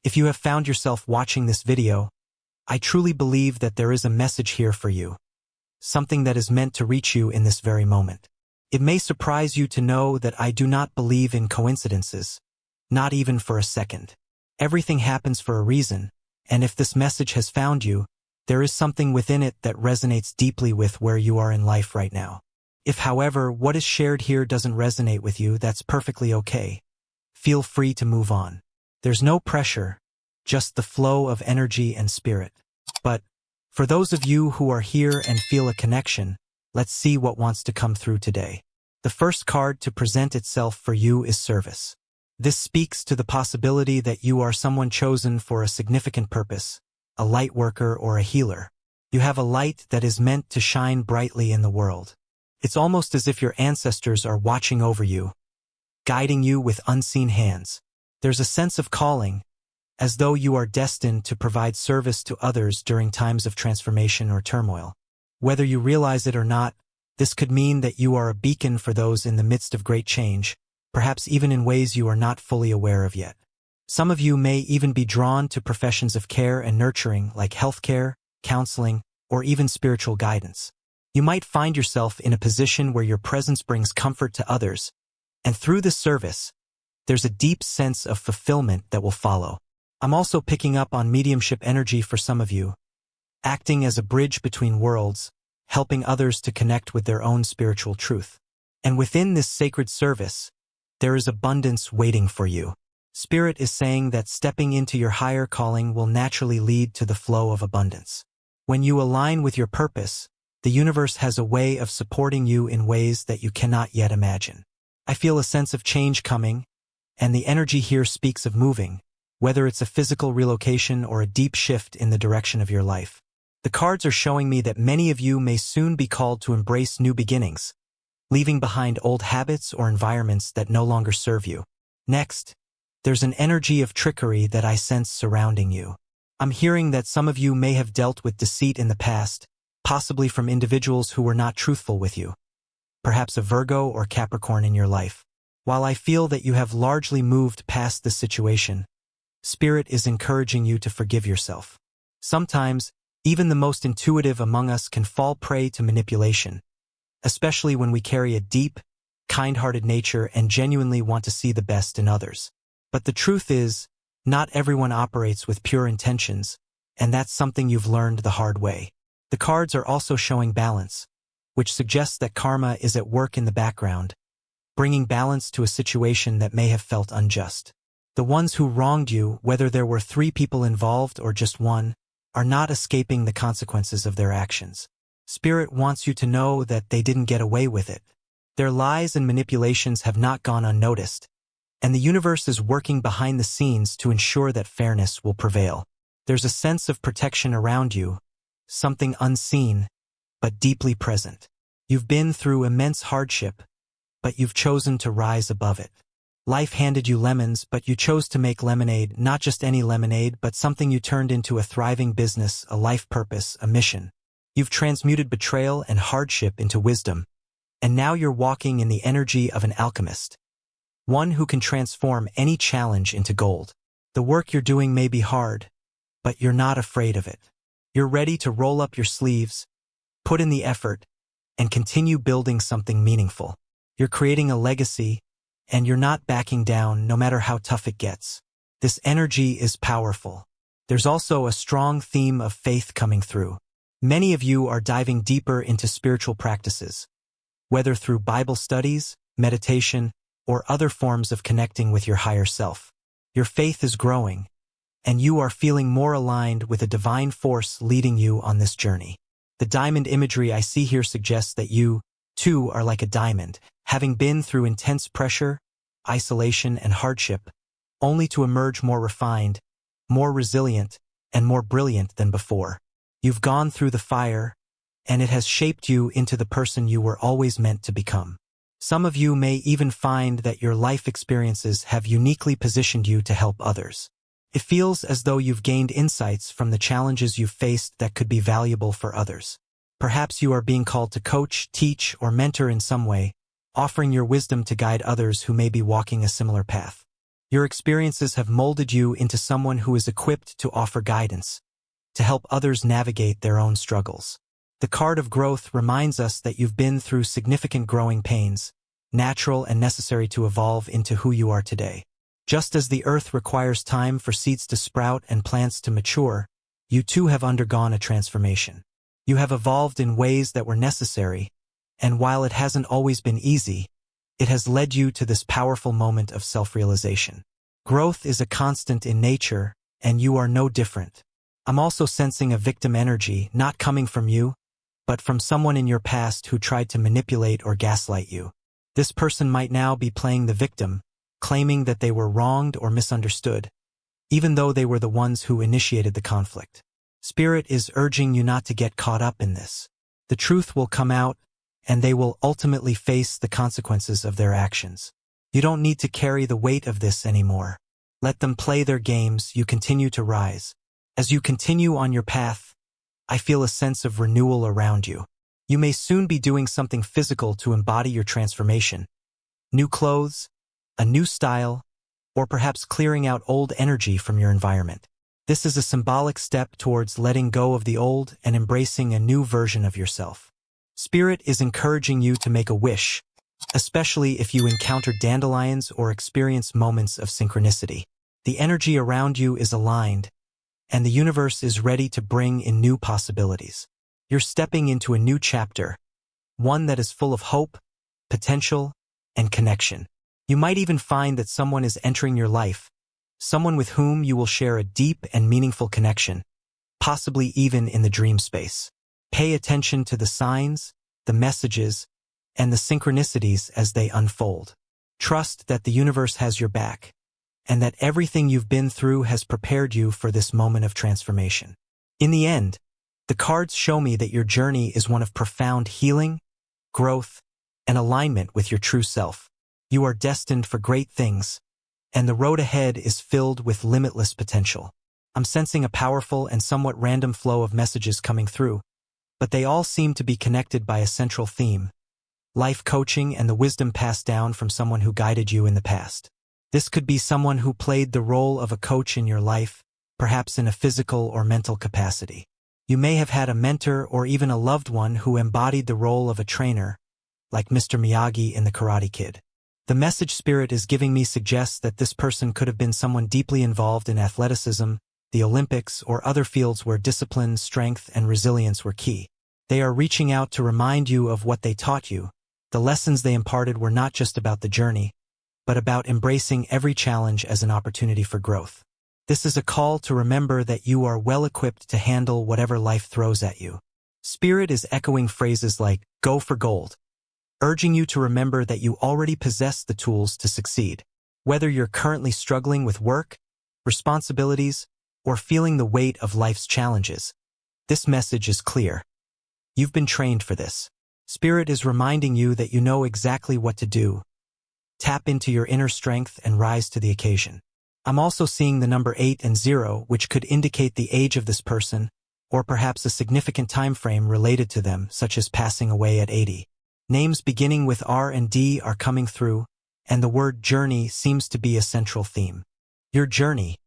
If you have found yourself watching this video, I truly believe that there is a message here for you, something that is meant to reach you in this very moment. It may surprise you to know that I do not believe in coincidences, not even for a second. Everything happens for a reason, and if this message has found you, there is something within it that resonates deeply with where you are in life right now. If, however, what is shared here doesn't resonate with you, that's perfectly okay. Feel free to move on. There's no pressure, just the flow of energy and spirit. But for those of you who are here and feel a connection, let's see what wants to come through today. The first card to present itself for you is service. This speaks to the possibility that you are someone chosen for a significant purpose, a light worker or a healer. You have a light that is meant to shine brightly in the world. It's almost as if your ancestors are watching over you, guiding you with unseen hands. There's a sense of calling, as though you are destined to provide service to others during times of transformation or turmoil. Whether you realize it or not, this could mean that you are a beacon for those in the midst of great change, perhaps even in ways you are not fully aware of yet. Some of you may even be drawn to professions of care and nurturing like healthcare, counseling, or even spiritual guidance. You might find yourself in a position where your presence brings comfort to others, and through this service, there's a deep sense of fulfillment that will follow. I'm also picking up on mediumship energy for some of you, acting as a bridge between worlds, helping others to connect with their own spiritual truth. And within this sacred service, there is abundance waiting for you. Spirit is saying that stepping into your higher calling will naturally lead to the flow of abundance. When you align with your purpose, the universe has a way of supporting you in ways that you cannot yet imagine. I feel a sense of change coming, and the energy here speaks of moving, whether it's a physical relocation or a deep shift in the direction of your life. The cards are showing me that many of you may soon be called to embrace new beginnings, leaving behind old habits or environments that no longer serve you. Next, there's an energy of trickery that I sense surrounding you. I'm hearing that some of you may have dealt with deceit in the past, possibly from individuals who were not truthful with you. Perhaps a Virgo or Capricorn in your life. While I feel that you have largely moved past this situation, Spirit is encouraging you to forgive yourself. Sometimes, even the most intuitive among us can fall prey to manipulation, especially when we carry a deep, kind-hearted nature and genuinely want to see the best in others. But the truth is, not everyone operates with pure intentions, and that's something you've learned the hard way. The cards are also showing balance, which suggests that karma is at work in the background, bringing balance to a situation that may have felt unjust. The ones who wronged you, whether there were 3 people involved or just one, are not escaping the consequences of their actions. Spirit wants you to know that they didn't get away with it. Their lies and manipulations have not gone unnoticed, and the universe is working behind the scenes to ensure that fairness will prevail. There's a sense of protection around you, something unseen, but deeply present. You've been through immense hardship, but you've chosen to rise above it. Life handed you lemons, but you chose to make lemonade, not just any lemonade, but something you turned into a thriving business, a life purpose, a mission. You've transmuted betrayal and hardship into wisdom, and now you're walking in the energy of an alchemist, one who can transform any challenge into gold. The work you're doing may be hard, but you're not afraid of it. You're ready to roll up your sleeves, put in the effort, and continue building something meaningful. You're creating a legacy, and you're not backing down no matter how tough it gets. This energy is powerful. There's also a strong theme of faith coming through. Many of you are diving deeper into spiritual practices, whether through Bible studies, meditation, or other forms of connecting with your higher self. Your faith is growing, and you are feeling more aligned with a divine force leading you on this journey. The diamond imagery I see here suggests that you, too, are like a diamond, having been through intense pressure, isolation, and hardship, only to emerge more refined, more resilient, and more brilliant than before. You've gone through the fire, and it has shaped you into the person you were always meant to become. Some of you may even find that your life experiences have uniquely positioned you to help others. It feels as though you've gained insights from the challenges you've faced that could be valuable for others. Perhaps you are being called to coach, teach, or mentor in some way, offering your wisdom to guide others who may be walking a similar path. Your experiences have molded you into someone who is equipped to offer guidance, to help others navigate their own struggles. The card of growth reminds us that you've been through significant growing pains, natural and necessary to evolve into who you are today. Just as the earth requires time for seeds to sprout and plants to mature, you too have undergone a transformation. You have evolved in ways that were necessary, and while it hasn't always been easy, it has led you to this powerful moment of self-realization. Growth is a constant in nature, and you are no different. I'm also sensing a victim energy not coming from you, but from someone in your past who tried to manipulate or gaslight you. This person might now be playing the victim, claiming that they were wronged or misunderstood, even though they were the ones who initiated the conflict. Spirit is urging you not to get caught up in this. The truth will come out, and they will ultimately face the consequences of their actions. You don't need to carry the weight of this anymore. Let them play their games, you continue to rise. As you continue on your path, I feel a sense of renewal around you. You may soon be doing something physical to embody your transformation. New clothes, a new style, or perhaps clearing out old energy from your environment. This is a symbolic step towards letting go of the old and embracing a new version of yourself. Spirit is encouraging you to make a wish, especially if you encounter dandelions or experience moments of synchronicity. The energy around you is aligned, and the universe is ready to bring in new possibilities. You're stepping into a new chapter, one that is full of hope, potential, and connection. You might even find that someone is entering your life, someone with whom you will share a deep and meaningful connection, possibly even in the dream space. Pay attention to the signs, the messages, and the synchronicities as they unfold. Trust that the universe has your back, and that everything you've been through has prepared you for this moment of transformation. In the end, the cards show me that your journey is one of profound healing, growth, and alignment with your true self. You are destined for great things, and the road ahead is filled with limitless potential. I'm sensing a powerful and somewhat random flow of messages coming through, but they all seem to be connected by a central theme: life coaching and the wisdom passed down from someone who guided you in the past. This could be someone who played the role of a coach in your life, perhaps in a physical or mental capacity. You may have had a mentor or even a loved one who embodied the role of a trainer, like Mr. Miyagi in The Karate Kid. The message Spirit is giving me suggests that this person could have been someone deeply involved in athleticism, the Olympics, or other fields where discipline, strength, and resilience were key. They are reaching out to remind you of what they taught you. The lessons they imparted were not just about the journey, but about embracing every challenge as an opportunity for growth. This is a call to remember that you are well equipped to handle whatever life throws at you. Spirit is echoing phrases like, "Go for gold," urging you to remember that you already possess the tools to succeed. Whether you're currently struggling with work, responsibilities, or feeling the weight of life's challenges, this message is clear. You've been trained for this. Spirit is reminding you that you know exactly what to do. Tap into your inner strength and rise to the occasion. I'm also seeing the number 8 and 0, which could indicate the age of this person, or perhaps a significant time frame related to them, such as passing away at 80. Names beginning with R and D are coming through, and the word journey seems to be a central theme. Your journey,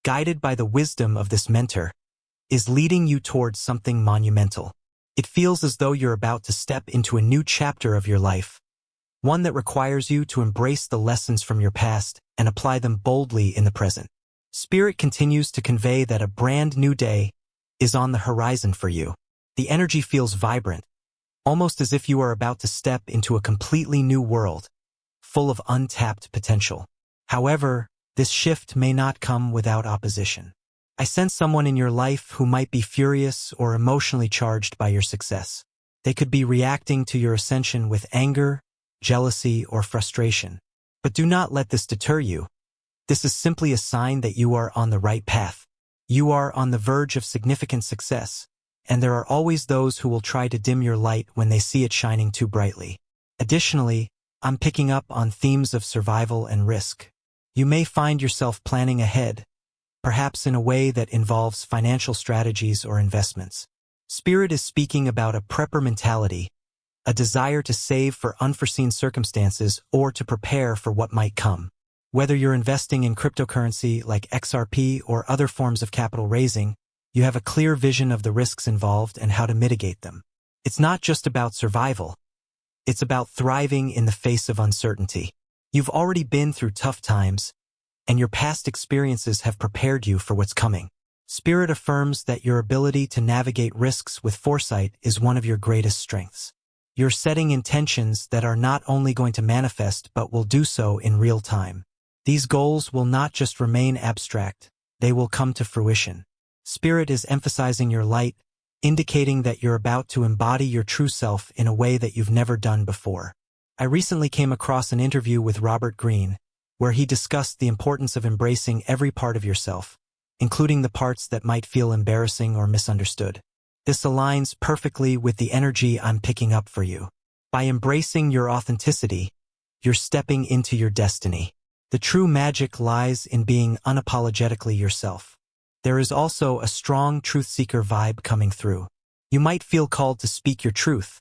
guided by the wisdom of this mentor, is leading you towards something monumental. It feels as though you're about to step into a new chapter of your life, one that requires you to embrace the lessons from your past and apply them boldly in the present. Spirit continues to convey that a brand new day is on the horizon for you. The energy feels vibrant, almost as if you are about to step into a completely new world, full of untapped potential. However, this shift may not come without opposition. I sense someone in your life who might be furious or emotionally charged by your success. They could be reacting to your ascension with anger, jealousy, or frustration. But do not let this deter you. This is simply a sign that you are on the right path. You are on the verge of significant success, and there are always those who will try to dim your light when they see it shining too brightly. Additionally, I'm picking up on themes of survival and risk. You may find yourself planning ahead, perhaps in a way that involves financial strategies or investments. Spirit is speaking about a prepper mentality, a desire to save for unforeseen circumstances or to prepare for what might come. Whether you're investing in cryptocurrency like XRP or other forms of capital raising, you have a clear vision of the risks involved and how to mitigate them. It's not just about survival. It's about thriving in the face of uncertainty. You've already been through tough times, and your past experiences have prepared you for what's coming. Spirit affirms that your ability to navigate risks with foresight is one of your greatest strengths. You're setting intentions that are not only going to manifest but will do so in real time. These goals will not just remain abstract, they will come to fruition. Spirit is emphasizing your light, indicating that you're about to embody your true self in a way that you've never done before. I recently came across an interview with Robert Greene, where he discussed the importance of embracing every part of yourself, including the parts that might feel embarrassing or misunderstood. This aligns perfectly with the energy I'm picking up for you. By embracing your authenticity, you're stepping into your destiny. The true magic lies in being unapologetically yourself. There is also a strong truth-seeker vibe coming through. You might feel called to speak your truth,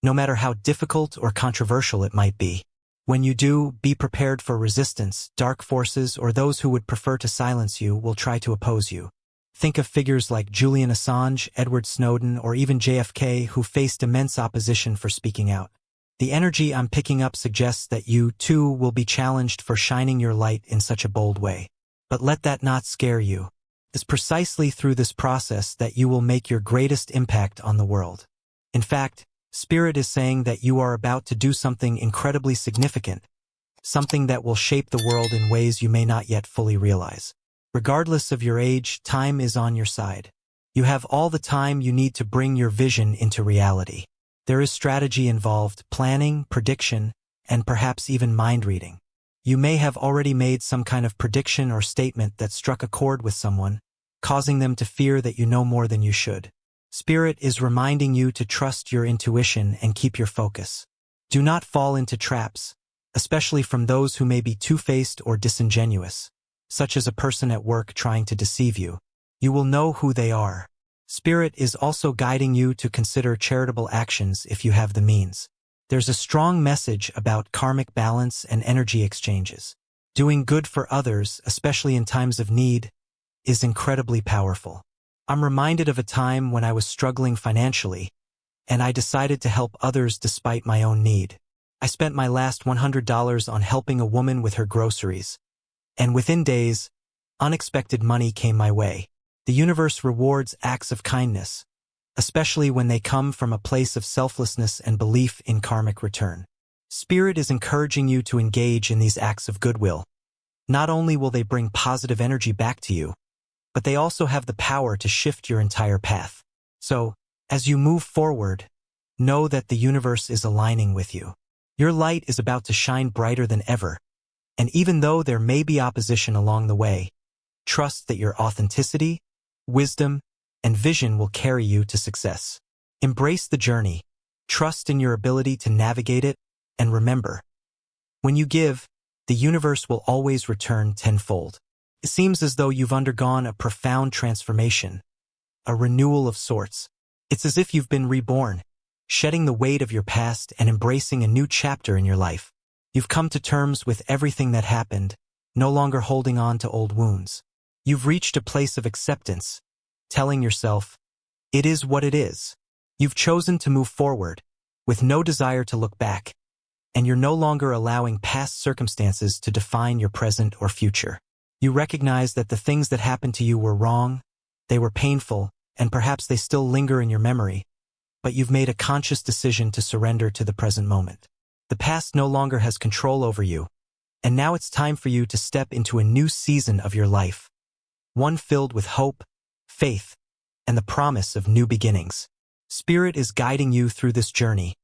no matter how difficult or controversial it might be. When you do, be prepared for resistance. Dark forces or those who would prefer to silence you will try to oppose you. Think of figures like Julian Assange, Edward Snowden, or even JFK who faced immense opposition for speaking out. The energy I'm picking up suggests that you, too, will be challenged for shining your light in such a bold way. But let that not scare you. It's precisely through this process that you will make your greatest impact on the world. In fact, Spirit is saying that you are about to do something incredibly significant, something that will shape the world in ways you may not yet fully realize. Regardless of your age, time is on your side. You have all the time you need to bring your vision into reality. There is strategy involved, planning, prediction, and perhaps even mind reading. You may have already made some kind of prediction or statement that struck a chord with someone, causing them to fear that you know more than you should. Spirit is reminding you to trust your intuition and keep your focus. Do not fall into traps, especially from those who may be two-faced or disingenuous, such as a person at work trying to deceive you. You will know who they are. Spirit is also guiding you to consider charitable actions if you have the means. There's a strong message about karmic balance and energy exchanges. Doing good for others, especially in times of need, is incredibly powerful. I'm reminded of a time when I was struggling financially, and I decided to help others despite my own need. I spent my last $100 on helping a woman with her groceries, and within days, unexpected money came my way. The universe rewards acts of kindness, especially when they come from a place of selflessness and belief in karmic return. Spirit is encouraging you to engage in these acts of goodwill. Not only will they bring positive energy back to you, but they also have the power to shift your entire path. So, as you move forward, know that the universe is aligning with you. Your light is about to shine brighter than ever, and even though there may be opposition along the way, trust that your authenticity, wisdom, and vision will carry you to success. Embrace the journey, trust in your ability to navigate it, and remember, when you give, the universe will always return tenfold. It seems as though you've undergone a profound transformation, a renewal of sorts. It's as if you've been reborn, shedding the weight of your past and embracing a new chapter in your life. You've come to terms with everything that happened, no longer holding on to old wounds. You've reached a place of acceptance, telling yourself, it is what it is. You've chosen to move forward, with no desire to look back, and you're no longer allowing past circumstances to define your present or future. You recognize that the things that happened to you were wrong, they were painful, and perhaps they still linger in your memory, but you've made a conscious decision to surrender to the present moment. The past no longer has control over you, and now it's time for you to step into a new season of your life, one filled with hope, faith, and the promise of new beginnings. Spirit is guiding you through this journey,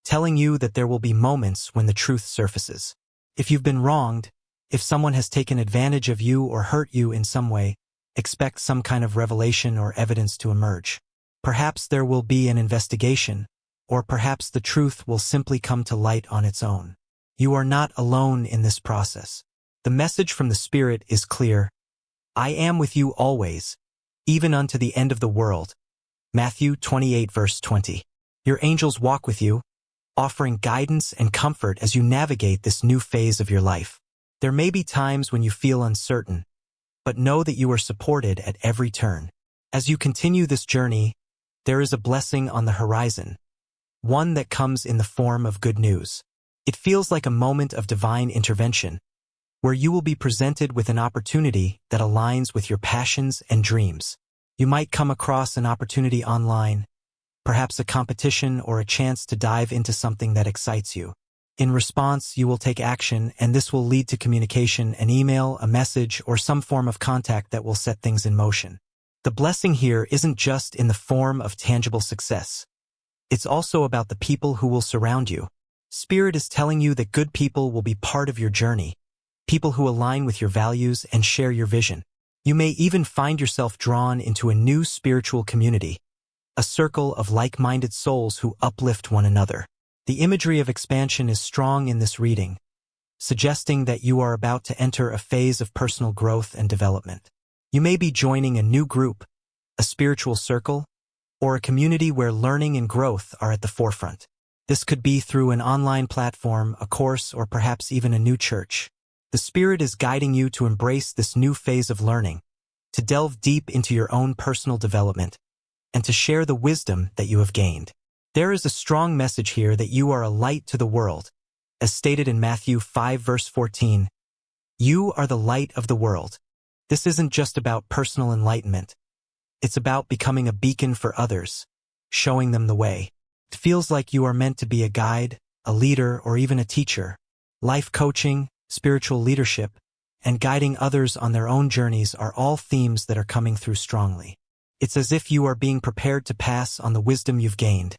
telling you that there will be moments when the truth surfaces. If you've been wronged, if someone has taken advantage of you or hurt you in some way, expect some kind of revelation or evidence to emerge. Perhaps there will be an investigation, or perhaps the truth will simply come to light on its own. You are not alone in this process. The message from the Spirit is clear. I am with you always, even unto the end of the world. Matthew 28 verse 20. Your angels walk with you, offering guidance and comfort as you navigate this new phase of your life. There may be times when you feel uncertain, but know that you are supported at every turn. As you continue this journey, there is a blessing on the horizon, one that comes in the form of good news. It feels like a moment of divine intervention, where you will be presented with an opportunity that aligns with your passions and dreams. You might come across an opportunity online, perhaps a competition or a chance to dive into something that excites you. In response, you will take action, and this will lead to communication, an email, a message, or some form of contact that will set things in motion. The blessing here isn't just in the form of tangible success. It's also about the people who will surround you. Spirit is telling you that good people will be part of your journey, people who align with your values and share your vision. You may even find yourself drawn into a new spiritual community, a circle of like-minded souls who uplift one another. The imagery of expansion is strong in this reading, suggesting that you are about to enter a phase of personal growth and development. You may be joining a new group, a spiritual circle, or a community where learning and growth are at the forefront. This could be through an online platform, a course, or perhaps even a new church. The Spirit is guiding you to embrace this new phase of learning, to delve deep into your own personal development, and to share the wisdom that you have gained. There is a strong message here that you are a light to the world. As stated in Matthew 5 verse 14, you are the light of the world. This isn't just about personal enlightenment. It's about becoming a beacon for others, showing them the way. It feels like you are meant to be a guide, a leader, or even a teacher. Life coaching, spiritual leadership, and guiding others on their own journeys are all themes that are coming through strongly. It's as if you are being prepared to pass on the wisdom you've gained,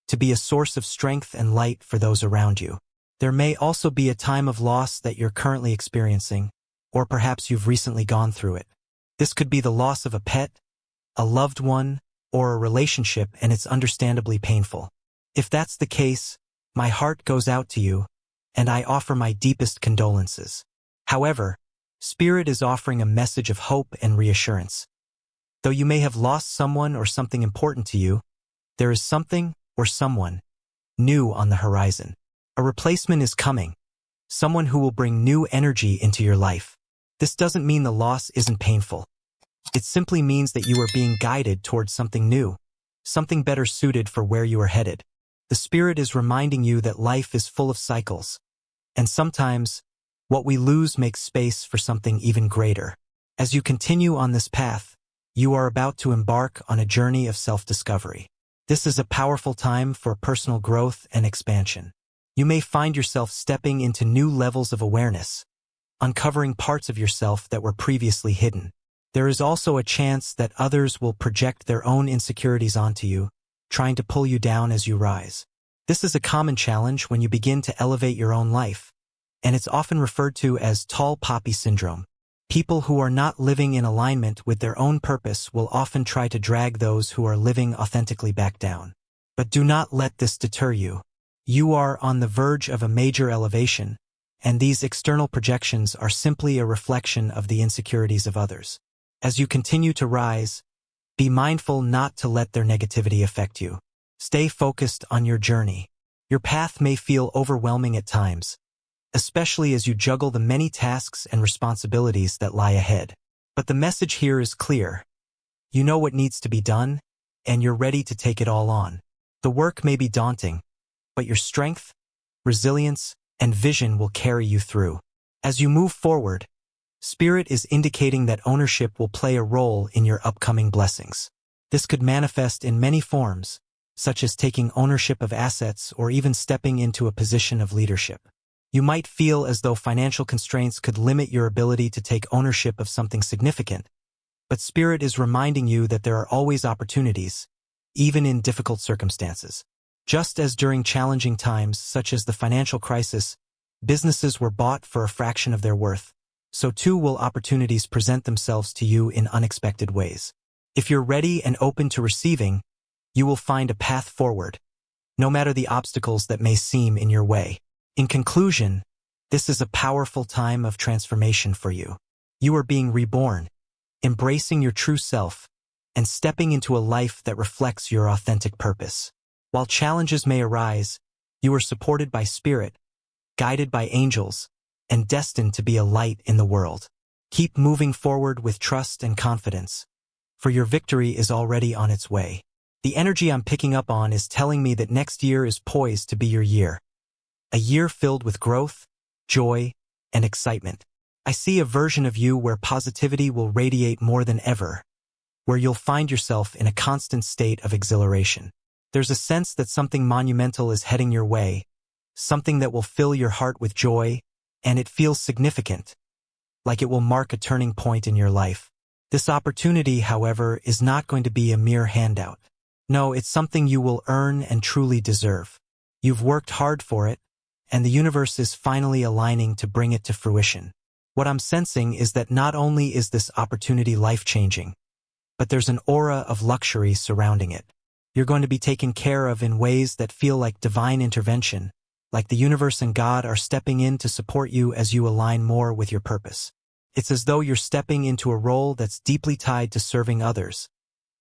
to be a source of strength and light for those around you. There may also be a time of loss that you're currently experiencing, or perhaps you've recently gone through it. This could be the loss of a pet, a loved one, or a relationship, and it's understandably painful. If that's the case, my heart goes out to you, and I offer my deepest condolences. However, Spirit is offering a message of hope and reassurance. Though you may have lost someone or something important to you, there is something or someone new on the horizon. A replacement is coming, someone who will bring new energy into your life. This doesn't mean the loss isn't painful. It simply means that you are being guided towards something new, something better suited for where you are headed. The Spirit is reminding you that life is full of cycles, and sometimes what we lose makes space for something even greater. As you continue on this path, you are about to embark on a journey of self-discovery. This is a powerful time for personal growth and expansion. You may find yourself stepping into new levels of awareness, uncovering parts of yourself that were previously hidden. There is also a chance that others will project their own insecurities onto you, trying to pull you down as you rise. This is a common challenge when you begin to elevate your own life, and it's often referred to as tall poppy syndrome. People who are not living in alignment with their own purpose will often try to drag those who are living authentically back down. But do not let this deter you. You are on the verge of a major elevation, and these external projections are simply a reflection of the insecurities of others. As you continue to rise, be mindful not to let their negativity affect you. Stay focused on your journey. Your path may feel overwhelming at times, especially as you juggle the many tasks and responsibilities that lie ahead. But the message here is clear. You know what needs to be done, and you're ready to take it all on. The work may be daunting, but your strength, resilience, and vision will carry you through. As you move forward, Spirit is indicating that ownership will play a role in your upcoming blessings. This could manifest in many forms, such as taking ownership of assets or even stepping into a position of leadership. You might feel as though financial constraints could limit your ability to take ownership of something significant, but Spirit is reminding you that there are always opportunities, even in difficult circumstances. Just as during challenging times, such as the financial crisis, businesses were bought for a fraction of their worth, so too will opportunities present themselves to you in unexpected ways. If you're ready and open to receiving, you will find a path forward, no matter the obstacles that may seem in your way. In conclusion, this is a powerful time of transformation for you. You are being reborn, embracing your true self, and stepping into a life that reflects your authentic purpose. While challenges may arise, you are supported by Spirit, guided by angels, and destined to be a light in the world. Keep moving forward with trust and confidence, for your victory is already on its way. The energy I'm picking up on is telling me that next year is poised to be your year. A year filled with growth, joy, and excitement. I see a version of you where positivity will radiate more than ever, where you'll find yourself in a constant state of exhilaration. There's a sense that something monumental is heading your way, something that will fill your heart with joy, and it feels significant, like it will mark a turning point in your life. This opportunity, however, is not going to be a mere handout. No, it's something you will earn and truly deserve. You've worked hard for it, and the universe is finally aligning to bring it to fruition. What I'm sensing is that not only is this opportunity life-changing, but there's an aura of luxury surrounding it. You're going to be taken care of in ways that feel like divine intervention, like the universe and God are stepping in to support you as you align more with your purpose. It's as though you're stepping into a role that's deeply tied to serving others.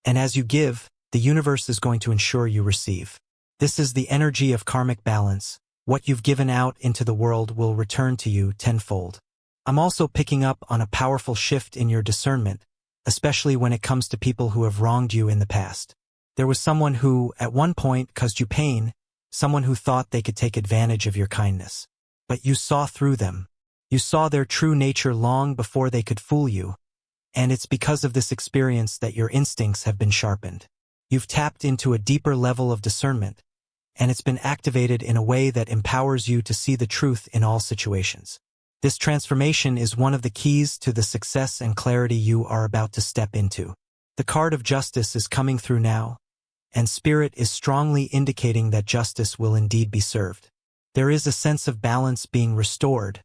And as you give, the universe is going to ensure you receive. This is the energy of karmic balance. What you've given out into the world will return to you tenfold. I'm also picking up on a powerful shift in your discernment, especially when it comes to people who have wronged you in the past. There was someone who, at one point, caused you pain, someone who thought they could take advantage of your kindness. But you saw through them. You saw their true nature long before they could fool you. And it's because of this experience that your instincts have been sharpened. You've tapped into a deeper level of discernment, and it's been activated in a way that empowers you to see the truth in all situations. This transformation is one of the keys to the success and clarity you are about to step into. The card of justice is coming through now, and Spirit is strongly indicating that justice will indeed be served. There is a sense of balance being restored,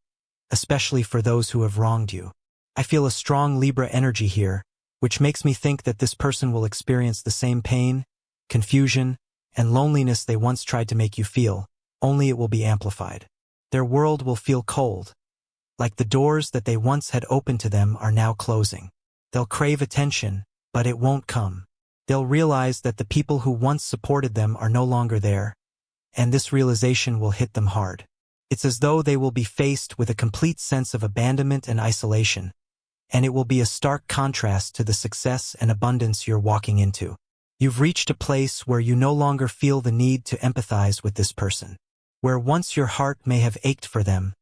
especially for those who have wronged you. I feel a strong Libra energy here, which makes me think that this person will experience the same pain, confusion, and loneliness they once tried to make you feel, only it will be amplified. Their world will feel cold, like the doors that they once had opened to them are now closing. They'll crave attention, but it won't come. They'll realize that the people who once supported them are no longer there, and this realization will hit them hard. It's as though they will be faced with a complete sense of abandonment and isolation, and it will be a stark contrast to the success and abundance you're walking into. You've reached a place where you no longer feel the need to empathize with this person. Where once your heart may have ached for them,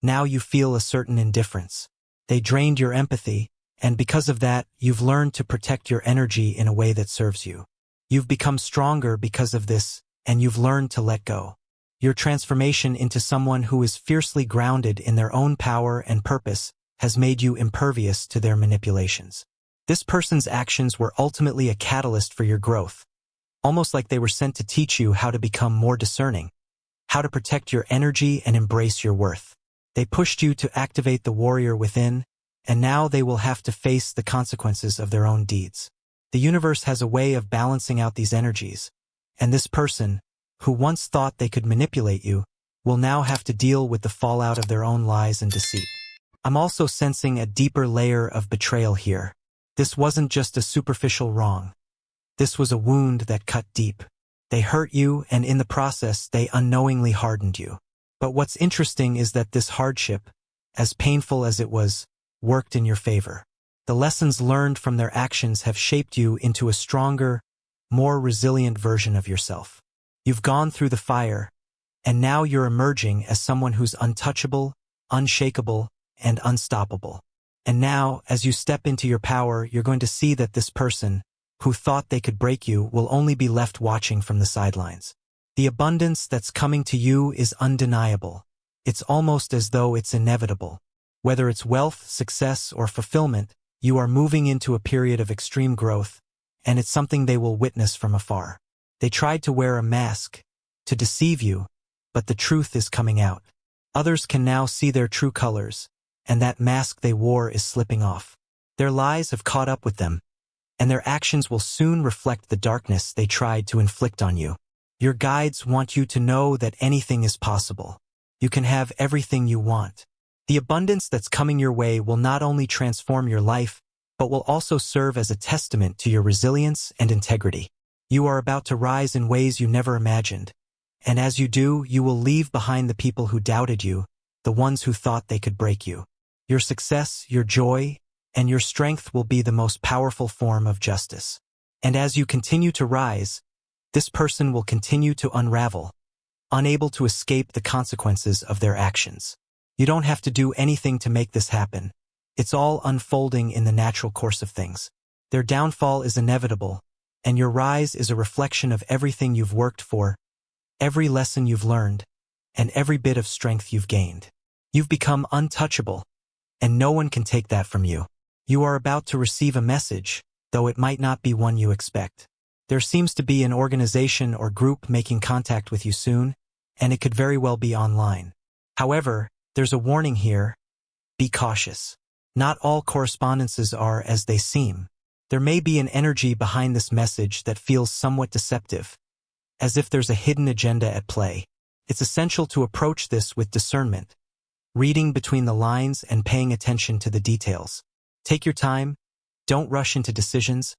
now you feel a certain indifference. They drained your empathy, and because of that, you've learned to protect your energy in a way that serves you. You've become stronger because of this, and you've learned to let go. Your transformation into someone who is fiercely grounded in their own power and purpose has made you impervious to their manipulations. This person's actions were ultimately a catalyst for your growth, almost like they were sent to teach you how to become more discerning, how to protect your energy and embrace your worth. They pushed you to activate the warrior within, and now they will have to face the consequences of their own deeds. The universe has a way of balancing out these energies, and this person, who once thought they could manipulate you, will now have to deal with the fallout of their own lies and deceit. I'm also sensing a deeper layer of betrayal here. This wasn't just a superficial wrong. This was a wound that cut deep. They hurt you, and in the process, they unknowingly hardened you. But what's interesting is that this hardship, as painful as it was, worked in your favor. The lessons learned from their actions have shaped you into a stronger, more resilient version of yourself. You've gone through the fire, and now you're emerging as someone who's untouchable, unshakable, and unstoppable. And now, as you step into your power, you're going to see that this person, who thought they could break you, will only be left watching from the sidelines. The abundance that's coming to you is undeniable. It's almost as though it's inevitable. Whether it's wealth, success, or fulfillment, you are moving into a period of extreme growth, and it's something they will witness from afar. They tried to wear a mask, to deceive you, but the truth is coming out. Others can now see their true colors, and that mask they wore is slipping off. Their lies have caught up with them, and their actions will soon reflect the darkness they tried to inflict on you. Your guides want you to know that anything is possible. You can have everything you want. The abundance that's coming your way will not only transform your life, but will also serve as a testament to your resilience and integrity. You are about to rise in ways you never imagined, and as you do, you will leave behind the people who doubted you, the ones who thought they could break you. Your success, your joy, and your strength will be the most powerful form of justice. And as you continue to rise, this person will continue to unravel, unable to escape the consequences of their actions. You don't have to do anything to make this happen. It's all unfolding in the natural course of things. Their downfall is inevitable, and your rise is a reflection of everything you've worked for, every lesson you've learned, and every bit of strength you've gained. You've become untouchable, and no one can take that from you. You are about to receive a message, though it might not be one you expect. There seems to be an organization or group making contact with you soon, and it could very well be online. However, there's a warning here. Be cautious. Not all correspondences are as they seem. There may be an energy behind this message that feels somewhat deceptive, as if there's a hidden agenda at play. It's essential to approach this with discernment, reading between the lines and paying attention to the details. Take your time, don't rush into decisions,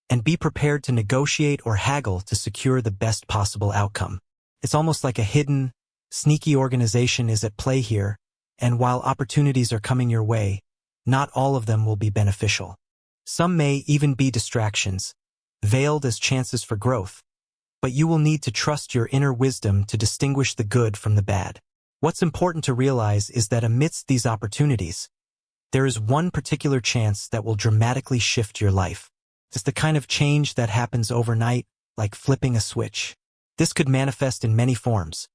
and be prepared to negotiate or haggle to secure the best possible outcome. It's almost like a hidden, sneaky organization is at play here, and while opportunities are coming your way, not all of them will be beneficial. Some may even be distractions, veiled as chances for growth, but you will need to trust your inner wisdom to distinguish the good from the bad. What's important to realize is that amidst these opportunities, there is one particular chance that will dramatically shift your life. It's the kind of change that happens overnight, like flipping a switch. This could manifest in many forms.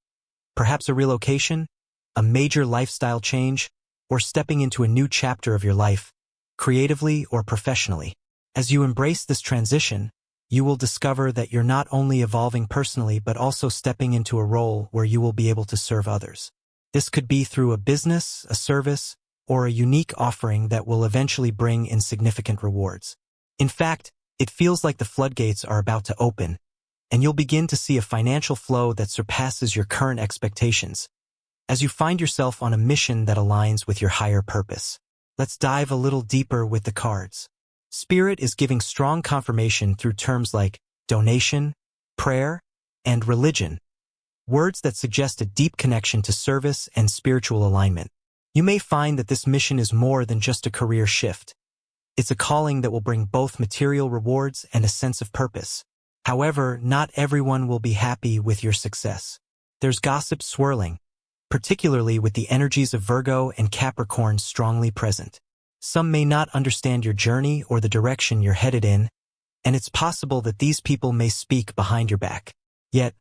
Perhaps a relocation, a major lifestyle change, or stepping into a new chapter of your life, creatively or professionally. As you embrace this transition, you will discover that you're not only evolving personally but also stepping into a role where you will be able to serve others. This could be through a business, a service, or a unique offering that will eventually bring in significant rewards. In fact, it feels like the floodgates are about to open, and you'll begin to see a financial flow that surpasses your current expectations, as you find yourself on a mission that aligns with your higher purpose. Let's dive a little deeper with the cards. Spirit is giving strong confirmation through terms like donation, prayer, and religion, words that suggest a deep connection to service and spiritual alignment. You may find that this mission is more than just a career shift. It's a calling that will bring both material rewards and a sense of purpose. However, not everyone will be happy with your success. There's gossip swirling, particularly with the energies of Virgo and Capricorn strongly present. Some may not understand your journey or the direction you're headed in, and it's possible that these people may speak behind your back. Yet,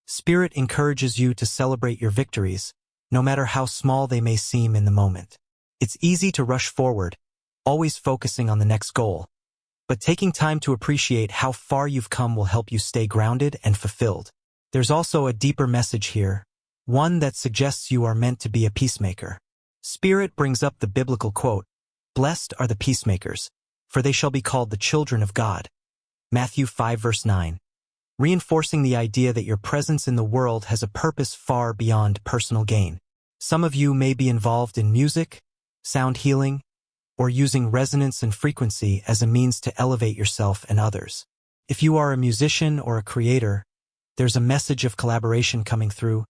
Spirit encourages you to celebrate your victories, no matter how small they may seem in the moment. It's easy to rush forward, always focusing on the next goal, but taking time to appreciate how far you've come will help you stay grounded and fulfilled. There's also a deeper message here, one that suggests you are meant to be a peacemaker. Spirit brings up the biblical quote, "Blessed are the peacemakers, for they shall be called the children of God." Matthew 5 verse 9. Reinforcing the idea that your presence in the world has a purpose far beyond personal gain. Some of you may be involved in music, sound healing, or using resonance and frequency as a means to elevate yourself and others. If you are a musician or a creator, there's a message of collaboration coming through,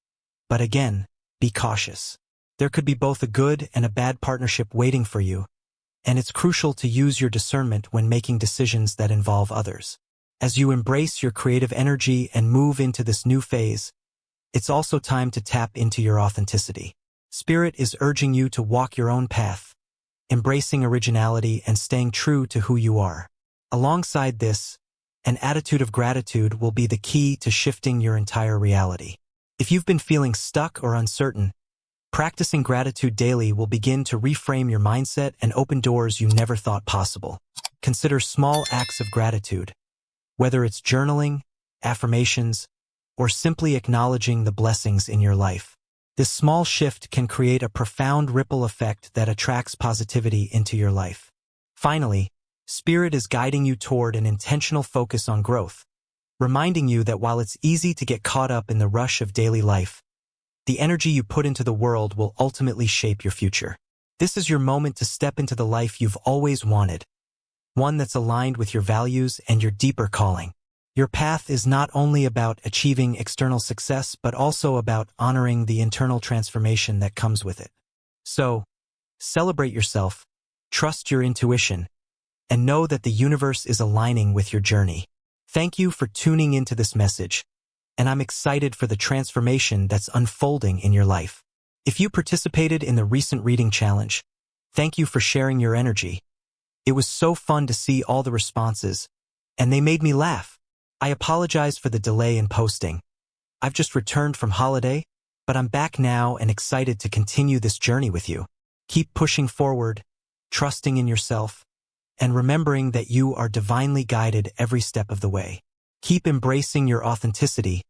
but again, be cautious. There could be both a good and a bad partnership waiting for you, and it's crucial to use your discernment when making decisions that involve others. As you embrace your creative energy and move into this new phase, it's also time to tap into your authenticity. Spirit is urging you to walk your own path, embracing originality and staying true to who you are. Alongside this, an attitude of gratitude will be the key to shifting your entire reality. If you've been feeling stuck or uncertain, practicing gratitude daily will begin to reframe your mindset and open doors you never thought possible. Consider small acts of gratitude, whether it's journaling, affirmations, or simply acknowledging the blessings in your life. This small shift can create a profound ripple effect that attracts positivity into your life. Finally, Spirit is guiding you toward an intentional focus on growth, reminding you that while it's easy to get caught up in the rush of daily life, the energy you put into the world will ultimately shape your future. This is your moment to step into the life you've always wanted, one that's aligned with your values and your deeper calling. Your path is not only about achieving external success, but also about honoring the internal transformation that comes with it. So, celebrate yourself, trust your intuition, and know that the universe is aligning with your journey. Thank you for tuning into this message, and I'm excited for the transformation that's unfolding in your life. If you participated in the recent reading challenge, thank you for sharing your energy. It was so fun to see all the responses, and they made me laugh. I apologize for the delay in posting. I've just returned from holiday, but I'm back now and excited to continue this journey with you. Keep pushing forward, trusting in yourself, and remembering that you are divinely guided every step of the way. Keep embracing your authenticity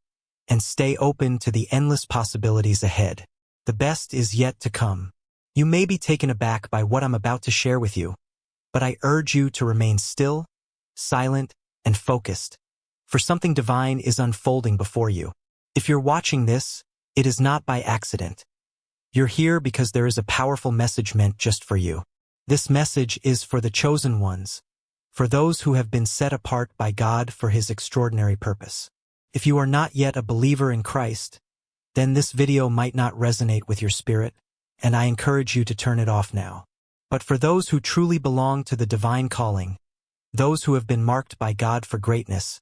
and stay open to the endless possibilities ahead. The best is yet to come. You may be taken aback by what I'm about to share with you, but I urge you to remain still, silent, and focused, for something divine is unfolding before you. If you're watching this, it is not by accident. You're here because there is a powerful message meant just for you. This message is for the chosen ones, for those who have been set apart by God for His extraordinary purpose. If you are not yet a believer in Christ, then this video might not resonate with your spirit, and I encourage you to turn it off now. But for those who truly belong to the divine calling, those who have been marked by God for greatness,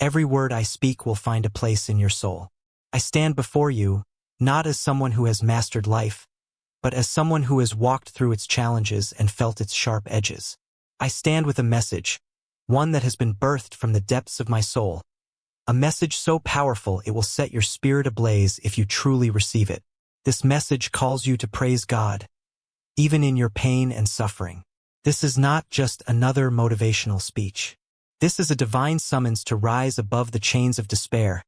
every word I speak will find a place in your soul. I stand before you, not as someone who has mastered life, but as someone who has walked through its challenges and felt its sharp edges. I stand with a message, one that has been birthed from the depths of my soul, a message so powerful it will set your spirit ablaze if you truly receive it. This message calls you to praise God, even in your pain and suffering. This is not just another motivational speech. This is a divine summons to rise above the chains of despair,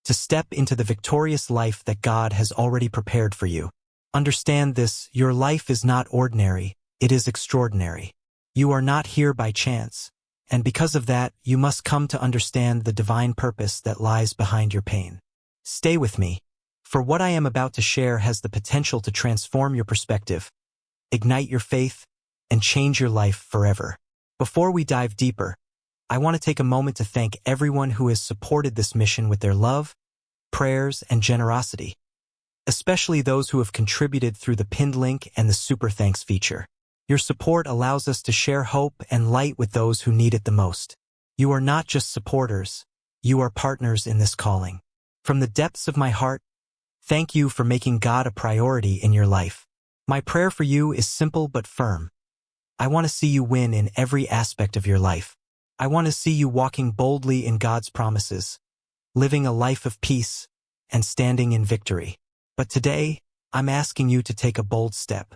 to step into the victorious life that God has already prepared for you. Understand this, your life is not ordinary, it is extraordinary. You are not here by chance, and because of that, you must come to understand the divine purpose that lies behind your pain. Stay with me, for what I am about to share has the potential to transform your perspective, ignite your faith, and change your life forever. Before we dive deeper, I want to take a moment to thank everyone who has supported this mission with their love, prayers, and generosity, especially those who have contributed through the pinned link and the Super Thanks feature. Your support allows us to share hope and light with those who need it the most. You are not just supporters, you are partners in this calling. From the depths of my heart, thank you for making God a priority in your life. My prayer for you is simple but firm. I want to see you win in every aspect of your life. I want to see you walking boldly in God's promises, living a life of peace, and standing in victory. But today, I'm asking you to take a bold step.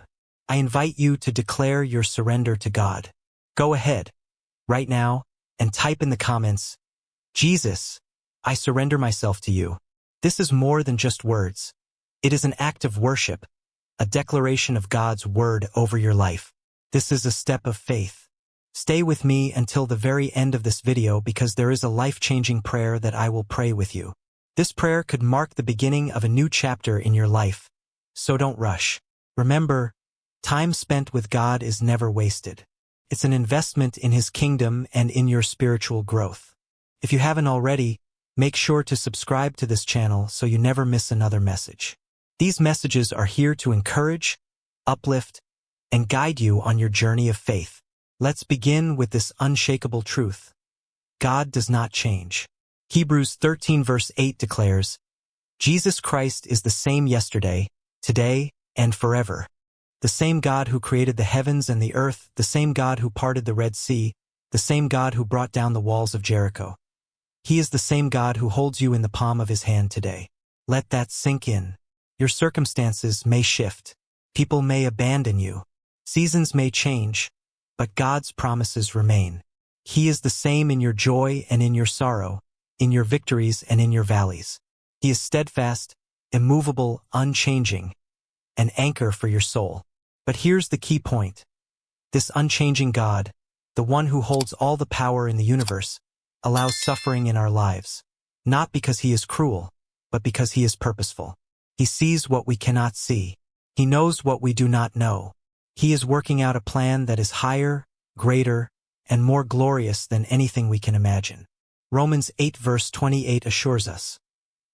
I invite you to declare your surrender to God. Go ahead, right now, and type in the comments, "Jesus, I surrender myself to you." This is more than just words. It is an act of worship, a declaration of God's word over your life. This is a step of faith. Stay with me until the very end of this video because there is a life-changing prayer that I will pray with you. This prayer could mark the beginning of a new chapter in your life, so don't rush. Remember, time spent with God is never wasted. It's an investment in His kingdom and in your spiritual growth. If you haven't already, make sure to subscribe to this channel so you never miss another message. These messages are here to encourage, uplift, and guide you on your journey of faith. Let's begin with this unshakable truth. God does not change. Hebrews 13 verse 8 declares, Jesus Christ is the same yesterday, today, and forever. The same God who created the heavens and the earth, the same God who parted the Red Sea, the same God who brought down the walls of Jericho. He is the same God who holds you in the palm of His hand today. Let that sink in. Your circumstances may shift. People may abandon you. Seasons may change, but God's promises remain. He is the same in your joy and in your sorrow, in your victories and in your valleys. He is steadfast, immovable, unchanging, an anchor for your soul. But here's the key point. This unchanging God, the one who holds all the power in the universe, allows suffering in our lives, not because He is cruel, but because He is purposeful. He sees what we cannot see. He knows what we do not know. He is working out a plan that is higher, greater, and more glorious than anything we can imagine. Romans 8 verse 28 assures us,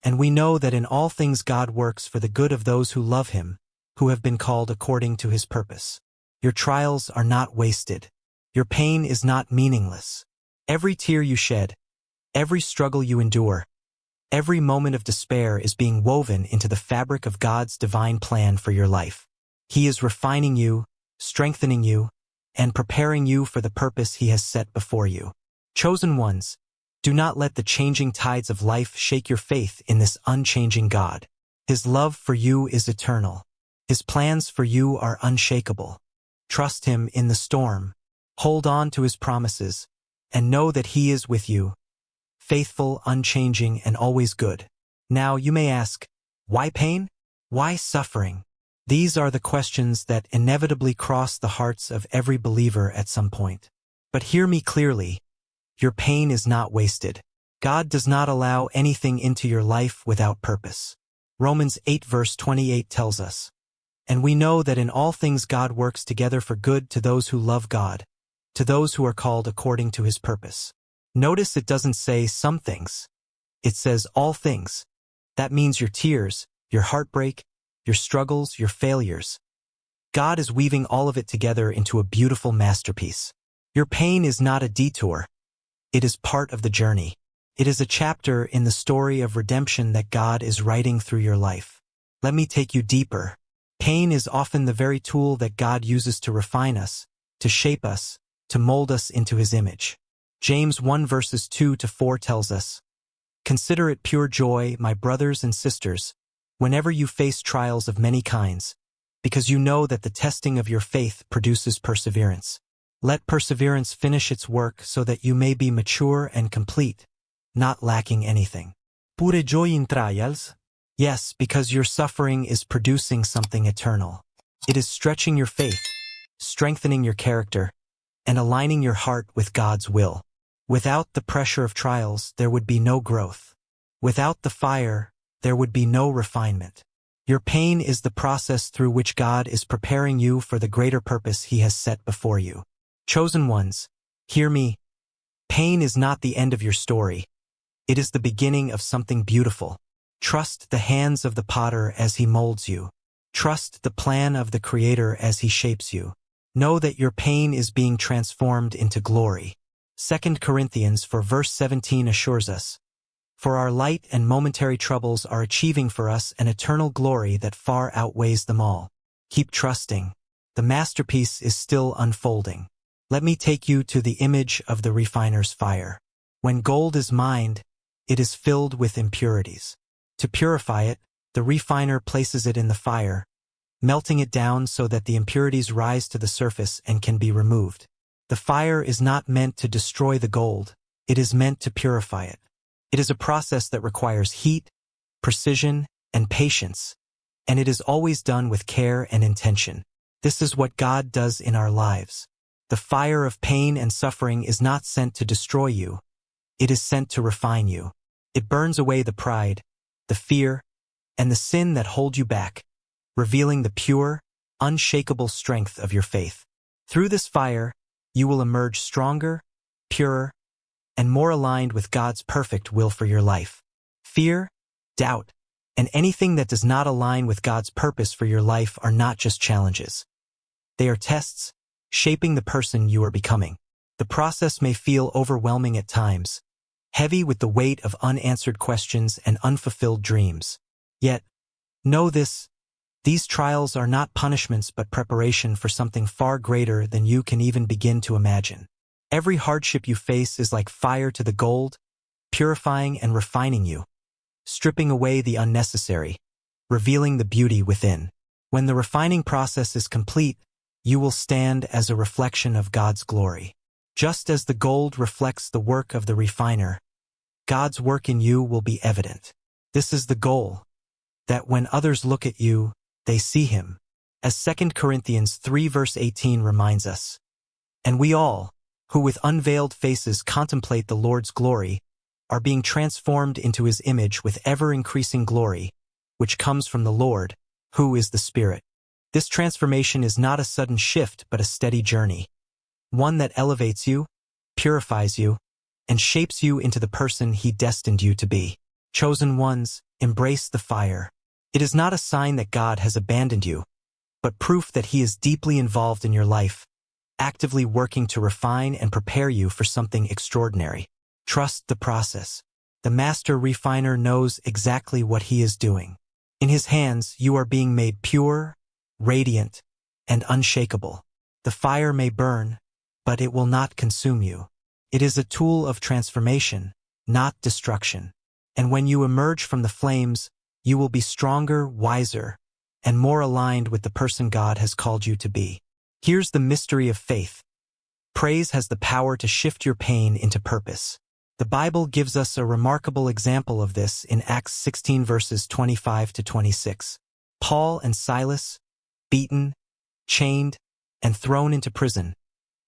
"And we know that in all things God works for the good of those who love Him, who have been called according to his purpose. Your trials are not wasted. Your pain is not meaningless. Every tear you shed, every struggle you endure, every moment of despair is being woven into the fabric of God's divine plan for your life. He is refining you, strengthening you, and preparing you for the purpose he has set before you. Chosen ones, do not let the changing tides of life shake your faith in this unchanging God. His love for you is eternal. His plans for you are unshakable. Trust him in the storm. Hold on to his promises, and know that he is with you, faithful, unchanging, and always good. Now you may ask, why pain? Why suffering? These are the questions that inevitably cross the hearts of every believer at some point. But hear me clearly. Your pain is not wasted. God does not allow anything into your life without purpose. Romans 8 verse 28 tells us, "And we know that in all things God works together for good to those who love God, to those who are called according to his purpose." Notice it doesn't say some things. It says all things. That means your tears, your heartbreak, your struggles, your failures. God is weaving all of it together into a beautiful masterpiece. Your pain is not a detour. It is part of the journey. It is a chapter in the story of redemption that God is writing through your life. Let me take you deeper. Pain is often the very tool that God uses to refine us, to shape us, to mold us into his image. James 1 verses 2 to 4 tells us, "Consider it pure joy, my brothers and sisters, whenever you face trials of many kinds, because you know that the testing of your faith produces perseverance. Let perseverance finish its work so that you may be mature and complete, not lacking anything." Pure joy in trials? Yes, because your suffering is producing something eternal. It is stretching your faith, strengthening your character, and aligning your heart with God's will. Without the pressure of trials, there would be no growth. Without the fire, there would be no refinement. Your pain is the process through which God is preparing you for the greater purpose he has set before you. Chosen ones, hear me. Pain is not the end of your story. It is the beginning of something beautiful. Trust the hands of the potter as he molds you. Trust the plan of the Creator as he shapes you. Know that your pain is being transformed into glory. 2 Corinthians 4 verse 17 assures us, "For our light and momentary troubles are achieving for us an eternal glory that far outweighs them all." Keep trusting. The masterpiece is still unfolding. Let me take you to the image of the refiner's fire. When gold is mined, it is filled with impurities. To purify it, the refiner places it in the fire, melting it down so that the impurities rise to the surface and can be removed. The fire is not meant to destroy the gold, it is meant to purify it. It is a process that requires heat, precision, and patience, and it is always done with care and intention. This is what God does in our lives. The fire of pain and suffering is not sent to destroy you. It is sent to refine you. It burns away the pride, the fear, and the sin that hold you back, revealing the pure, unshakable strength of your faith. Through this fire, you will emerge stronger, purer, and more aligned with God's perfect will for your life. Fear, doubt, and anything that does not align with God's purpose for your life are not just challenges. They are tests, shaping the person you are becoming. The process may feel overwhelming at times, heavy with the weight of unanswered questions and unfulfilled dreams. Yet, know this, these trials are not punishments but preparation for something far greater than you can even begin to imagine. Every hardship you face is like fire to the gold, purifying and refining you, stripping away the unnecessary, revealing the beauty within. When the refining process is complete, you will stand as a reflection of God's glory. Just as the gold reflects the work of the refiner, God's work in you will be evident. This is the goal, that when others look at you, they see him. As 2 Corinthians 3 verse 18 reminds us, "And we all, who with unveiled faces contemplate the Lord's glory, are being transformed into his image with ever-increasing glory, which comes from the Lord, who is the Spirit." This transformation is not a sudden shift but a steady journey, one that elevates you, purifies you, and shapes you into the person he destined you to be. Chosen ones, embrace the fire. It is not a sign that God has abandoned you. but proof that he is deeply involved in your life, actively working to refine and prepare you for something extraordinary. Trust the process. The master refiner knows exactly what he is doing. In his hands, you are being made pure, radiant, and unshakable. The fire may burn, but it will not consume you. It is a tool of transformation, not destruction. And when you emerge from the flames, you will be stronger, wiser, and more aligned with the person God has called you to be. Here's the mystery of faith. Praise has the power to shift your pain into purpose. The Bible gives us a remarkable example of this in Acts 16 verses 25 to 26. Paul and Silas, beaten, chained, and thrown into prison,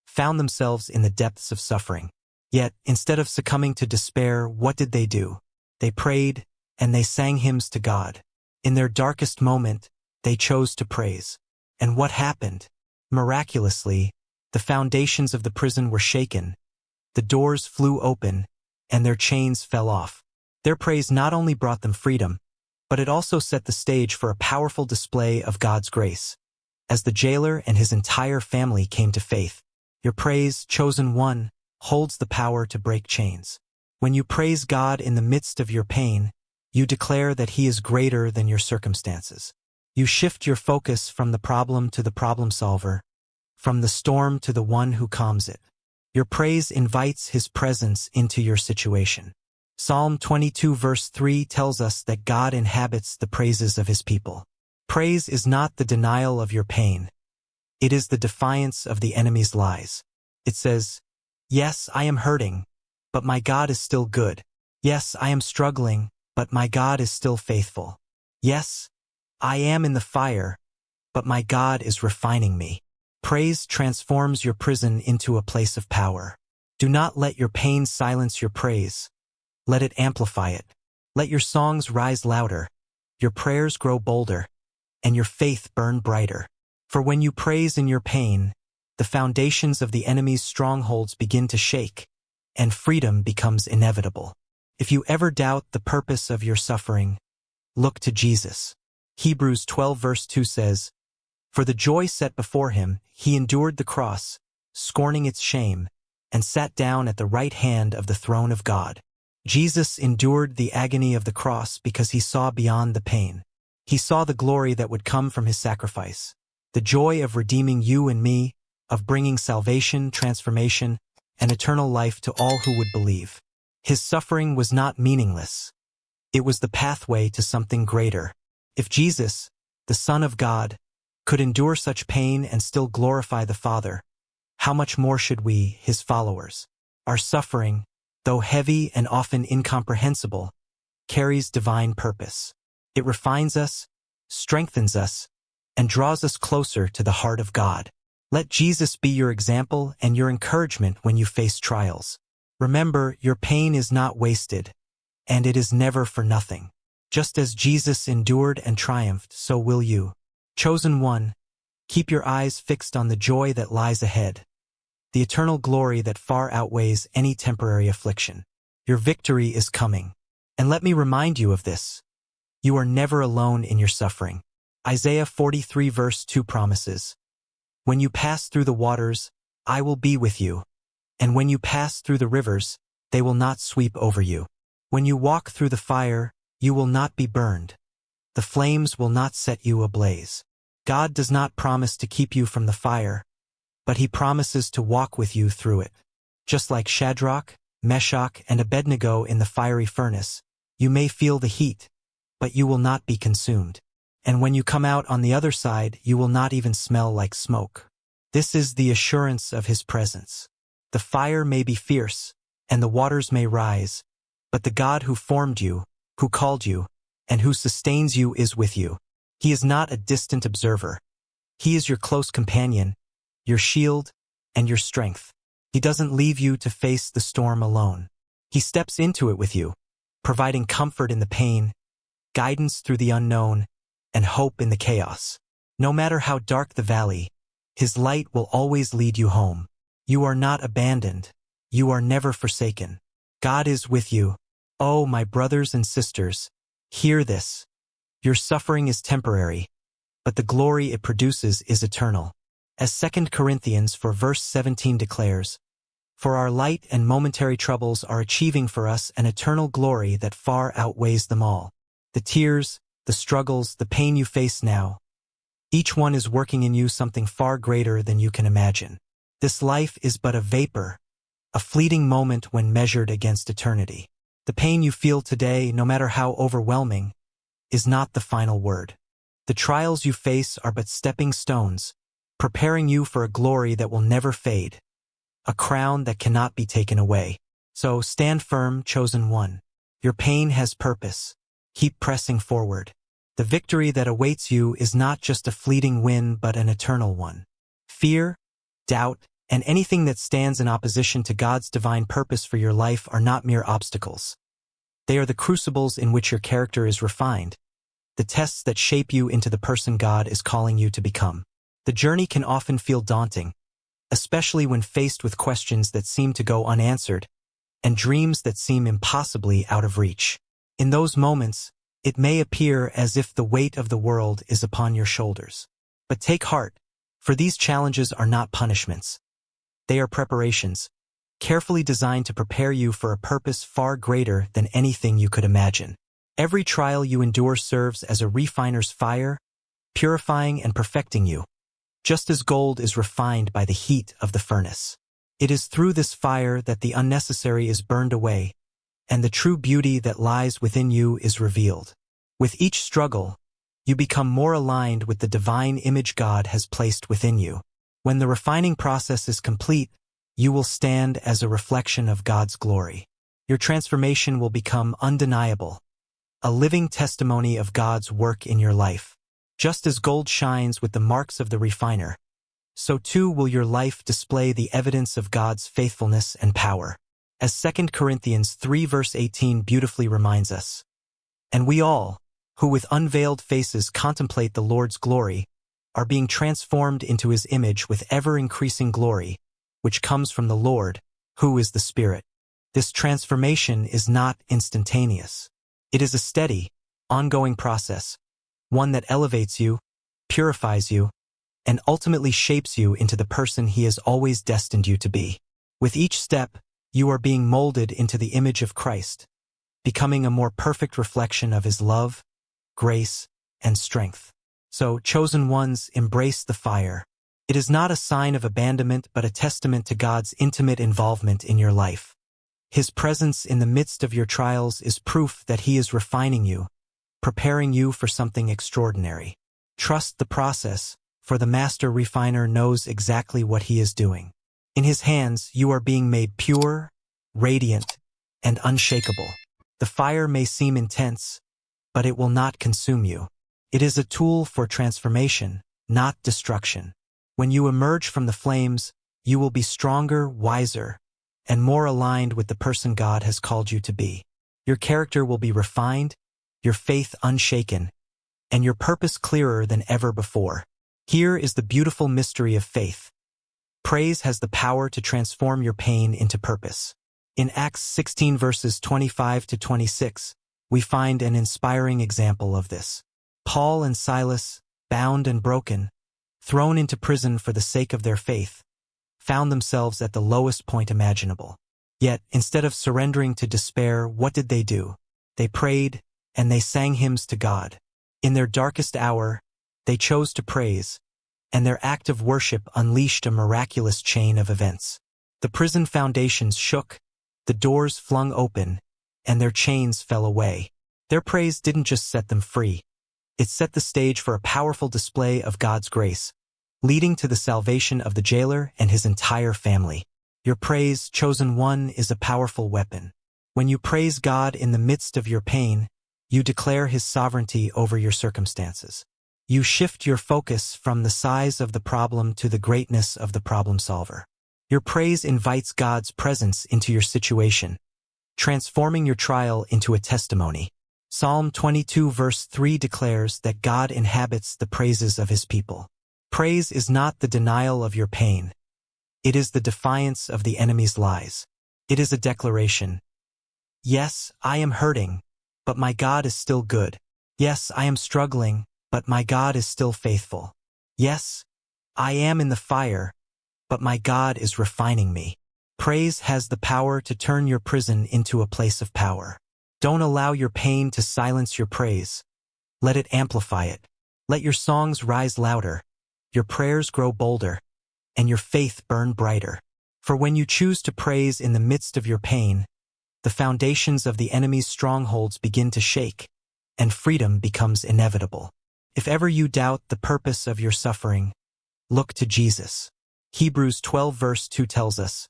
found themselves in the depths of suffering. Yet, instead of succumbing to despair, what did they do? They prayed, and they sang hymns to God. In their darkest moment, they chose to praise. And what happened? Miraculously, the foundations of the prison were shaken, the doors flew open, and their chains fell off. Their praise not only brought them freedom, but it also set the stage for a powerful display of God's grace. As the jailer and his entire family came to faith, your praise, chosen one, holds the power to break chains. When you praise God in the midst of your pain, you declare that He is greater than your circumstances. You shift your focus from the problem to the problem solver, from the storm to the one who calms it. Your praise invites His presence into your situation. Psalm 22 verse 3 tells us that God inhabits the praises of His people. Praise is not the denial of your pain. It is the defiance of the enemy's lies. It says, "Yes, I am hurting, but my God is still good. Yes, I am struggling, but my God is still faithful. Yes, I am in the fire, but my God is refining me." Praise transforms your prison into a place of power. Do not let your pain silence your praise. Let it amplify it. Let your songs rise louder, your prayers grow bolder, and your faith burn brighter. For when you praise in your pain, the foundations of the enemy's strongholds begin to shake, and freedom becomes inevitable. If you ever doubt the purpose of your suffering, look to Jesus. Hebrews 12 verse 2 says, "For the joy set before him, he endured the cross, scorning its shame, and sat down at the right hand of the throne of God." Jesus endured the agony of the cross because he saw beyond the pain. He saw the glory that would come from his sacrifice, the joy of redeeming you and me, of bringing salvation, transformation, and eternal life to all who would believe. His suffering was not meaningless. It was the pathway to something greater. If Jesus, the Son of God, could endure such pain and still glorify the Father, how much more should we, his followers? Our suffering, though heavy and often incomprehensible, carries divine purpose. It refines us, strengthens us, and draws us closer to the heart of God. Let Jesus be your example and your encouragement when you face trials. Remember, your pain is not wasted, and it is never for nothing. Just as Jesus endured and triumphed, so will you. Chosen one, keep your eyes fixed on the joy that lies ahead, the eternal glory that far outweighs any temporary affliction. Your victory is coming. And let me remind you of this. You are never alone in your suffering. Isaiah 43 verse 2 promises, "When you pass through the waters, I will be with you. And when you pass through the rivers, they will not sweep over you. When you walk through the fire, you will not be burned. The flames will not set you ablaze." God does not promise to keep you from the fire, but He promises to walk with you through it. Just like Shadrach, Meshach, and Abednego in the fiery furnace, you may feel the heat, but you will not be consumed. And when you come out on the other side, you will not even smell like smoke. This is the assurance of His presence. The fire may be fierce, and the waters may rise, but the God who formed you, who called you, and who sustains you is with you. He is not a distant observer. He is your close companion, your shield, and your strength. He doesn't leave you to face the storm alone. He steps into it with you, providing comfort in the pain, guidance through the unknown, and hope in the chaos. No matter how dark the valley, His light will always lead you home. You are not abandoned. You are never forsaken. God is with you. Oh, my brothers and sisters, hear this. Your suffering is temporary, but the glory it produces is eternal. As 2 Corinthians 4 verse 17 declares, "For our light and momentary troubles are achieving for us an eternal glory that far outweighs them all." The tears, the struggles, the pain you face now, each one is working in you something far greater than you can imagine. This life is but a vapor, a fleeting moment when measured against eternity. The pain you feel today, no matter how overwhelming, is not the final word. The trials you face are but stepping stones, preparing you for a glory that will never fade, a crown that cannot be taken away. So stand firm, chosen one. Your pain has purpose. Keep pressing forward. The victory that awaits you is not just a fleeting win but an eternal one. Fear, doubt, and anything that stands in opposition to God's divine purpose for your life are not mere obstacles. They are the crucibles in which your character is refined, the tests that shape you into the person God is calling you to become. The journey can often feel daunting, especially when faced with questions that seem to go unanswered and dreams that seem impossibly out of reach. In those moments, it may appear as if the weight of the world is upon your shoulders. But take heart, for these challenges are not punishments. They are preparations, carefully designed to prepare you for a purpose far greater than anything you could imagine. Every trial you endure serves as a refiner's fire, purifying and perfecting you, just as gold is refined by the heat of the furnace. It is through this fire that the unnecessary is burned away, and the true beauty that lies within you is revealed. With each struggle, you become more aligned with the divine image God has placed within you. When the refining process is complete, you will stand as a reflection of God's glory. Your transformation will become undeniable, a living testimony of God's work in your life. Just as gold shines with the marks of the refiner, so too will your life display the evidence of God's faithfulness and power. As 2 Corinthians 3 verse 18 beautifully reminds us, "And we all, who with unveiled faces contemplate the Lord's glory, are being transformed into his image with ever-increasing glory, which comes from the Lord, who is the Spirit." This transformation is not instantaneous. It is a steady, ongoing process, one that elevates you, purifies you, and ultimately shapes you into the person he has always destined you to be. With each step, you are being molded into the image of Christ, becoming a more perfect reflection of his love, grace, and strength. So, chosen ones, embrace the fire. It is not a sign of abandonment but a testament to God's intimate involvement in your life. His presence in the midst of your trials is proof that he is refining you, preparing you for something extraordinary. Trust the process, for the master refiner knows exactly what he is doing. In his hands, you are being made pure, radiant, and unshakable. The fire may seem intense, but it will not consume you. It is a tool for transformation, not destruction. When you emerge from the flames, you will be stronger, wiser, and more aligned with the person God has called you to be. Your character will be refined, your faith unshaken, and your purpose clearer than ever before. Here is the beautiful mystery of faith. Praise has the power to transform your pain into purpose. In Acts 16 verses 25 to 26, we find an inspiring example of this. Paul and Silas, bound and broken, thrown into prison for the sake of their faith, found themselves at the lowest point imaginable. Yet, instead of surrendering to despair, what did they do? They prayed, and they sang hymns to God. In their darkest hour, they chose to praise, and their act of worship unleashed a miraculous chain of events. The prison foundations shook, the doors flung open, and their chains fell away. Their praise didn't just set them free. It set the stage for a powerful display of God's grace, leading to the salvation of the jailer and his entire family. Your praise, chosen one, is a powerful weapon. When you praise God in the midst of your pain, you declare his sovereignty over your circumstances. You shift your focus from the size of the problem to the greatness of the problem solver. Your praise invites God's presence into your situation, transforming your trial into a testimony. Psalm 22 verse 3 declares that God inhabits the praises of his people. Praise is not the denial of your pain. It is the defiance of the enemy's lies. It is a declaration. Yes, I am hurting, but my God is still good. Yes, I am struggling, but my God is still faithful. Yes, I am in the fire, but my God is refining me. Praise has the power to turn your prison into a place of power. Don't allow your pain to silence your praise. Let it amplify it. Let your songs rise louder, your prayers grow bolder, and your faith burn brighter. For when you choose to praise in the midst of your pain, the foundations of the enemy's strongholds begin to shake, and freedom becomes inevitable. If ever you doubt the purpose of your suffering, look to Jesus. Hebrews 12 verse 2 tells us,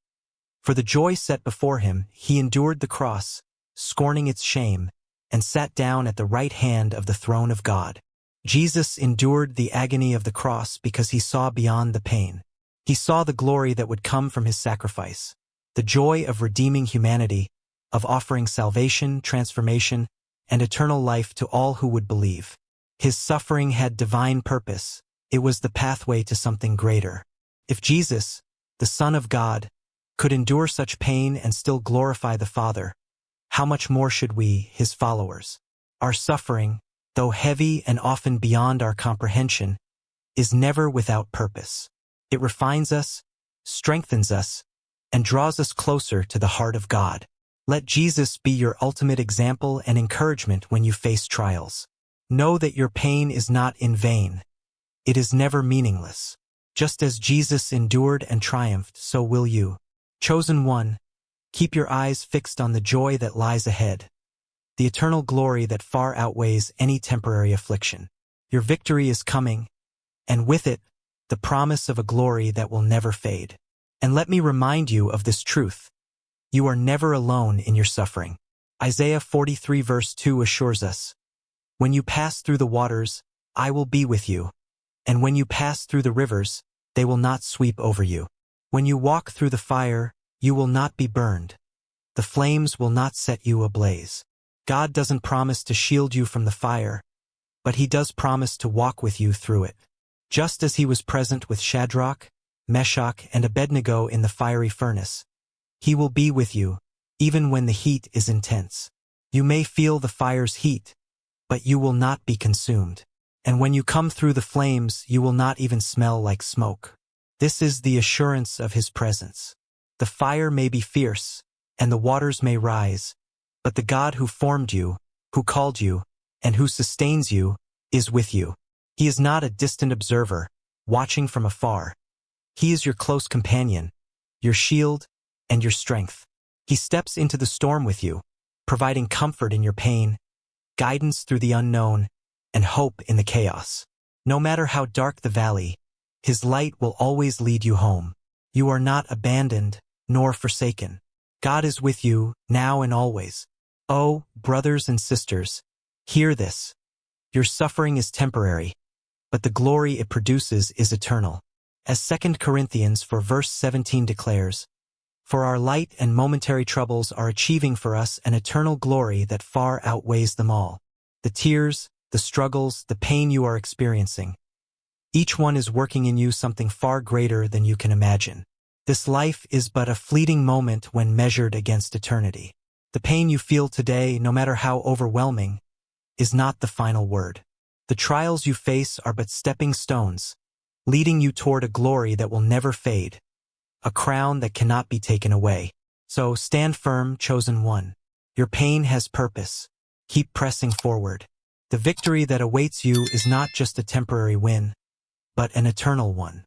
"For the joy set before him, he endured the cross, scorning its shame, and sat down at the right hand of the throne of God." Jesus endured the agony of the cross because he saw beyond the pain. He saw the glory that would come from his sacrifice, the joy of redeeming humanity, of offering salvation, transformation, and eternal life to all who would believe. His suffering had divine purpose. It was the pathway to something greater. If Jesus, the Son of God, could endure such pain and still glorify the Father, how much more should we, his followers? Our suffering, though heavy and often beyond our comprehension, is never without purpose. It refines us, strengthens us, and draws us closer to the heart of God. Let Jesus be your ultimate example and encouragement when you face trials. Know that your pain is not in vain. It is never meaningless. Just as Jesus endured and triumphed, so will you. Chosen one, keep your eyes fixed on the joy that lies ahead, the eternal glory that far outweighs any temporary affliction. Your victory is coming, and with it, the promise of a glory that will never fade. And let me remind you of this truth. You are never alone in your suffering. Isaiah 43 verse 2 assures us, "When you pass through the waters, I will be with you. And when you pass through the rivers, they will not sweep over you. When you walk through the fire, you will not be burned. The flames will not set you ablaze." God doesn't promise to shield you from the fire, but he does promise to walk with you through it. Just as he was present with Shadrach, Meshach, and Abednego in the fiery furnace, he will be with you, even when the heat is intense. You may feel the fire's heat, but you will not be consumed. And when you come through the flames, you will not even smell like smoke. This is the assurance of his presence. The fire may be fierce, and the waters may rise, but the God who formed you, who called you, and who sustains you, is with you. He is not a distant observer, watching from afar. He is your close companion, your shield, and your strength. He steps into the storm with you, providing comfort in your pain, guidance through the unknown, and hope in the chaos. No matter how dark the valley, his light will always lead you home. You are not abandoned, nor forsaken. God is with you, now and always. Oh, brothers and sisters, hear this. Your suffering is temporary, but the glory it produces is eternal. As 2 Corinthians 4 verse 17 declares, "For our light and momentary troubles are achieving for us an eternal glory that far outweighs them all." The tears, the struggles, the pain you are experiencing, each one is working in you something far greater than you can imagine. This life is but a fleeting moment when measured against eternity. The pain you feel today, no matter how overwhelming, is not the final word. The trials you face are but stepping stones, leading you toward a glory that will never fade, a crown that cannot be taken away. So stand firm, chosen one. Your pain has purpose. Keep pressing forward. The victory that awaits you is not just a temporary win, but an eternal one.